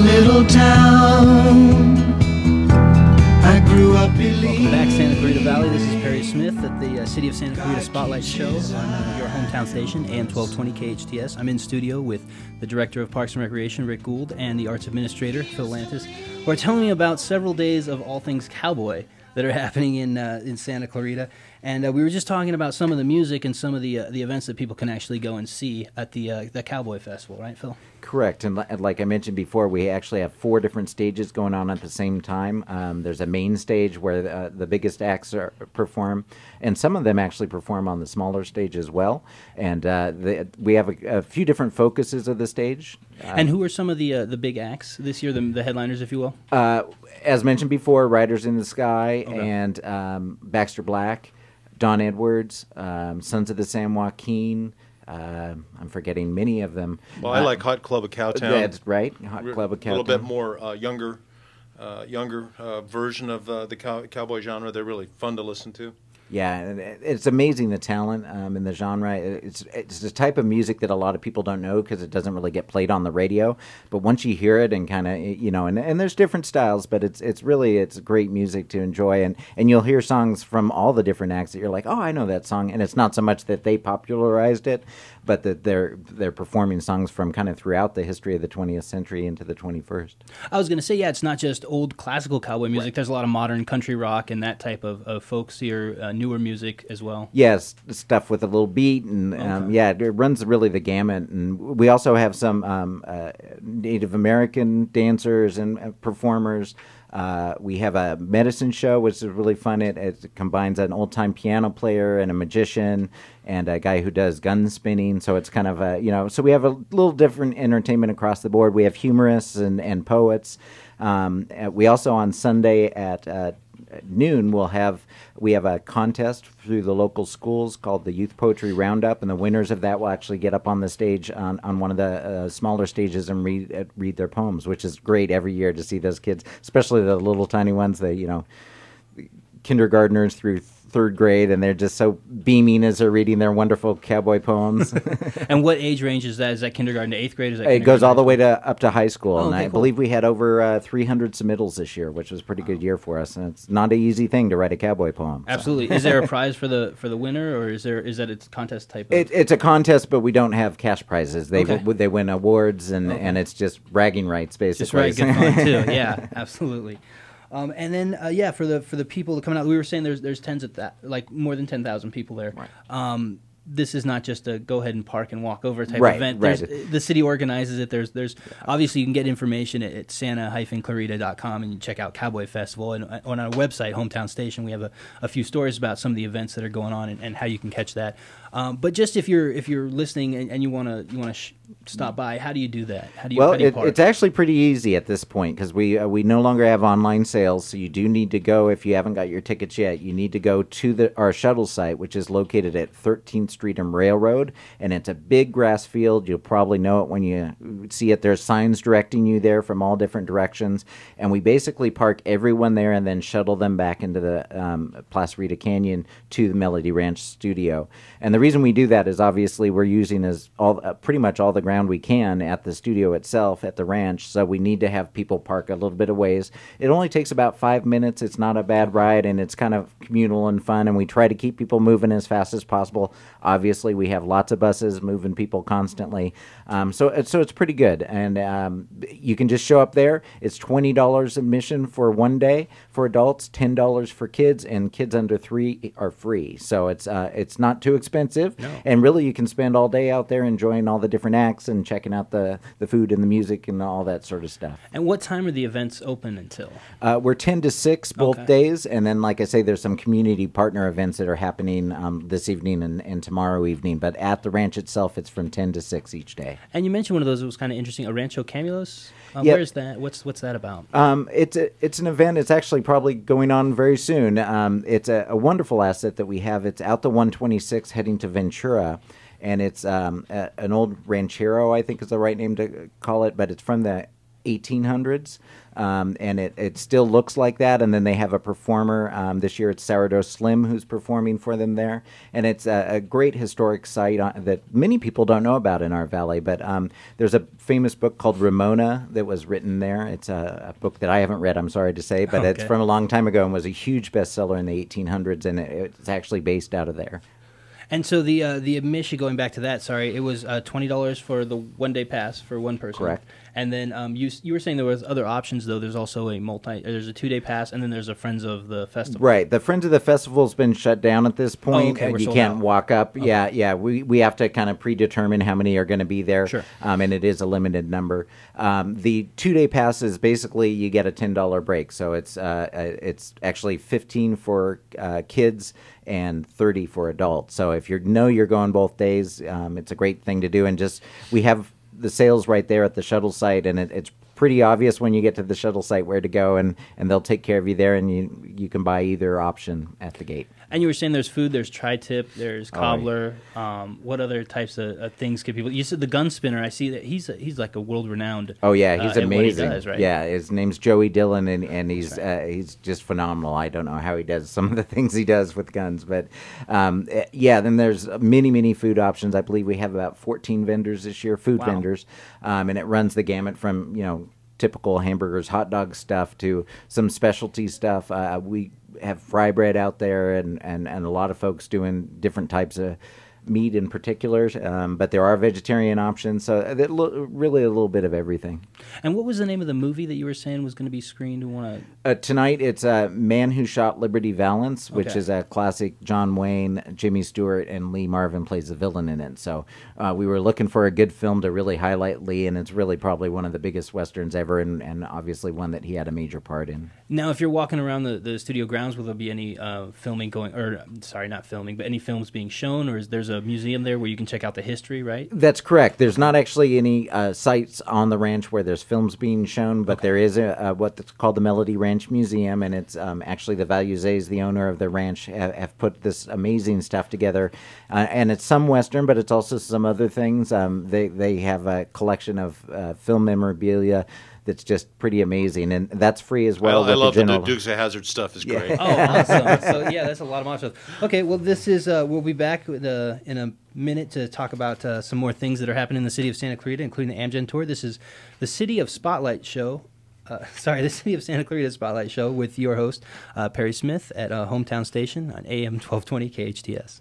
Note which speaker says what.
Speaker 1: little town. I grew up
Speaker 2: Welcome back, Santa Clarita Valley. This is Perry Smith at the City of Santa Clarita Spotlight Show on your hometown station, AM 1220 KHTS. I'm in studio with the Director of Parks and Recreation, Rick Gould, and the Arts Administrator, Phil Lantis, who are telling me about several days of all things cowboy that are happening in Santa Clarita. And we were just talking about some of the music and some of the events that people can actually go and see at the Cowboy Festival, right, Phil?
Speaker 3: Correct, and like I mentioned before, we actually have 4 different stages going on at the same time. There's a main stage where the biggest acts perform, and some of them actually perform on the smaller stage as well. And we have a few different focuses of the stage.
Speaker 2: And who are some of the big acts this year, the headliners, if you will?
Speaker 3: As mentioned before, Riders in the Sky,
Speaker 2: Okay.
Speaker 3: and Baxter Black, Don Edwards, Sons of the San Joaquin. I'm forgetting many of them.
Speaker 4: Well, I like Hot Club of Cowtown.
Speaker 3: That's right, Hot Club of Cowtown.
Speaker 4: A little bit more younger version of the cowboy genre. They're really fun to listen to.
Speaker 3: Yeah, and it's amazing the talent in the genre. It's the type of music that a lot of people don't know because it doesn't really get played on the radio. But once you hear it and kind of, and there's different styles, but it's great music to enjoy. And you'll hear songs from all the different acts that you're like, oh, I know that song. And it's not so much that they popularized it, but that they're performing songs from kind of throughout the history of the 20th century into the 21st.
Speaker 2: I was going to say, yeah, it's not just old classical cowboy music.
Speaker 3: Right.
Speaker 2: There's a lot of modern country rock and that type of folksier, newer music as well.
Speaker 3: Yes, stuff with a little beat, and
Speaker 2: Okay.
Speaker 3: yeah, it runs really the gamut. And we also have some Native American dancers and performers. We have a medicine show, which is really fun. It combines an old-time piano player and a magician and a guy who does gun spinning. So it's kind of so we have a little different entertainment across the board. We have humorists and poets. We also on Sunday at noon we have a contest through the local schools called the Youth Poetry Roundup, and the winners of that will actually get up on the stage on one of the smaller stages and read their poems, which is great every year to see those kids, especially the little tiny ones, kindergartners through 3rd grade, and they're just so beaming as they're reading their wonderful cowboy poems.
Speaker 2: And what age range is that? Is that kindergarten to 8th grade? Is that
Speaker 3: It goes all the way up to high school,
Speaker 2: Oh,
Speaker 3: and
Speaker 2: okay,
Speaker 3: I
Speaker 2: cool.
Speaker 3: believe we had over 300 submittals this year, which was a pretty good year for us. And it's not an easy thing to write a cowboy poem. so.
Speaker 2: Absolutely. Is there a prize for the winner, or is that a contest type of?
Speaker 3: It's a contest, but we don't have cash prizes. They
Speaker 2: Okay.
Speaker 3: they win awards, and it's just bragging rights, basically.
Speaker 2: Just right, good fun too. Yeah, absolutely. And then for the people that come out, we were saying there's tens of more than 10,000 people there.
Speaker 3: Right.
Speaker 2: This is not just a go ahead and park and walk over type
Speaker 3: Right,
Speaker 2: event.
Speaker 3: right.
Speaker 2: The city organizes it. There's obviously you can get information at santa-clarita.com and you check out Cowboy Festival. And on our website, Hometown Station, we have a few stories about some of the events that are going on and how you can catch that. But just if you're listening and you want to stop by, how do you do that? How do you park?
Speaker 3: It's actually pretty easy at this point because we no longer have online sales, so you do need to go, if you haven't got your tickets yet, you need to go to our shuttle site, which is located at 13th Street and Railroad, and it's a big grass field. You'll probably know it when you see it. There's signs directing you there from all different directions, and we basically park everyone there and then shuttle them back into the Plaza Rita Canyon to the Melody Ranch studio. And the reason we do that is obviously we're using pretty much all the ground we can at the studio itself at the ranch, so we need to have people park a little bit of ways. It only takes about 5 minutes. It's not a bad ride, and it's kind of communal and fun, and we try to keep people moving as fast as possible. Obviously, we have lots of buses moving people constantly, so it's pretty good. And you can just show up there. It's $20 admission for one day for adults, $10 for kids, and kids under 3 are free. So it's not too expensive,
Speaker 2: No.
Speaker 3: and really you can spend all day out there enjoying all the different acts and checking out the food and the music and all that sort of stuff.
Speaker 2: And what time are the events open until?
Speaker 3: We're 10 to 6 both
Speaker 2: Okay.
Speaker 3: days, and then, like I say, there's some community partner events that are happening this evening and tomorrow evening. But at the ranch itself, it's from 10 to 6 each day.
Speaker 2: And you mentioned one of those that was kind of interesting, a Rancho Camulos.
Speaker 3: Yep.
Speaker 2: Where is that? What's that about?
Speaker 3: It's an event. It's actually probably going on very soon. It's a wonderful asset that we have. It's out the 126 heading to Ventura, and it's an old ranchero, I think is the right name to call it, but it's from the 1800s. And it still looks like that. And then they have a performer. This year it's Sourdough Slim who's performing for them there. And it's a great historic site that many people don't know about in our valley. But there's a famous book called Ramona that was written there. It's a book that I haven't read, I'm sorry to say, but it's from a long time ago and was a huge bestseller in the 1800s. And it's actually based out of there.
Speaker 2: And so the admission, going back to that, sorry, it was $20 for the one-day pass for one person.
Speaker 3: Correct.
Speaker 2: And then you were saying there was other options, though. There's also there's a 2-day pass, and then there's a Friends of the Festival.
Speaker 3: Right. The Friends of the Festival's been shut down at this point.
Speaker 2: Oh, okay.
Speaker 3: You can't walk up.
Speaker 2: Okay.
Speaker 3: Yeah. We have to kind of predetermine how many are going to be there.
Speaker 2: Sure.
Speaker 3: And it is a limited number. The 2-day pass is basically you get a $10 break. So it's actually $15 for kids and $30 for adults. So if you're going both days, it's a great thing to do. And we have the sales right there at the shuttle site, and it's pretty obvious when you get to the shuttle site where to go, and they'll take care of you there, and you can buy either option at the gate.
Speaker 2: And you were saying there's food, there's tri-tip, there's cobbler. What other types of things could people? You said the gun spinner. I see that he's like a world-renowned.
Speaker 3: Oh yeah, he's amazing.
Speaker 2: What he does, right?
Speaker 3: Yeah, his name's Joey Dillon, and he's just phenomenal. I don't know how he does some of the things he does with guns, but yeah. Then there's many food options. I believe we have about 14 vendors this year, food vendors, and it runs the gamut from typical hamburgers, hot dog stuff to some specialty stuff. We have fry bread out there and a lot of folks doing different types of meat in particular, but there are vegetarian options, so really a little bit of everything.
Speaker 2: And what was the name of the movie that you were saying was going to be screened?
Speaker 3: Tonight it's Man Who Shot Liberty Valance, which is a classic. John Wayne, Jimmy Stewart, and Lee Marvin plays the villain in it. So we were looking for a good film to really highlight Lee, and it's really probably one of the biggest Westerns ever, and obviously one that he had a major part in.
Speaker 2: Now, if you're walking around the studio grounds, will there be any filming going, or sorry, not filming, but any films being shown, or there's a museum there where you can check out the history, right?
Speaker 3: That's correct. There's not actually any sites on the ranch where there's films being shown, but there is what's called the Melody Ranch Museum, and it's actually the Values, the owner of the ranch, have put this amazing stuff together, and it's some Western, but it's also some other things. They have a collection of film memorabilia that's just pretty amazing, and that's free as well.
Speaker 4: I love the Dukes of Hazzard stuff. Is great.
Speaker 2: Oh, awesome! So yeah, that's a lot of awesome stuff. Okay, well, this is we'll be back in a minute to talk about some more things that are happening in the city of Santa Clarita, including the AMGEN tour. This is the City of Spotlight show. The City of Santa Clarita Spotlight show with your host Perry Smith at Hometown Station on AM 1220 KHTS.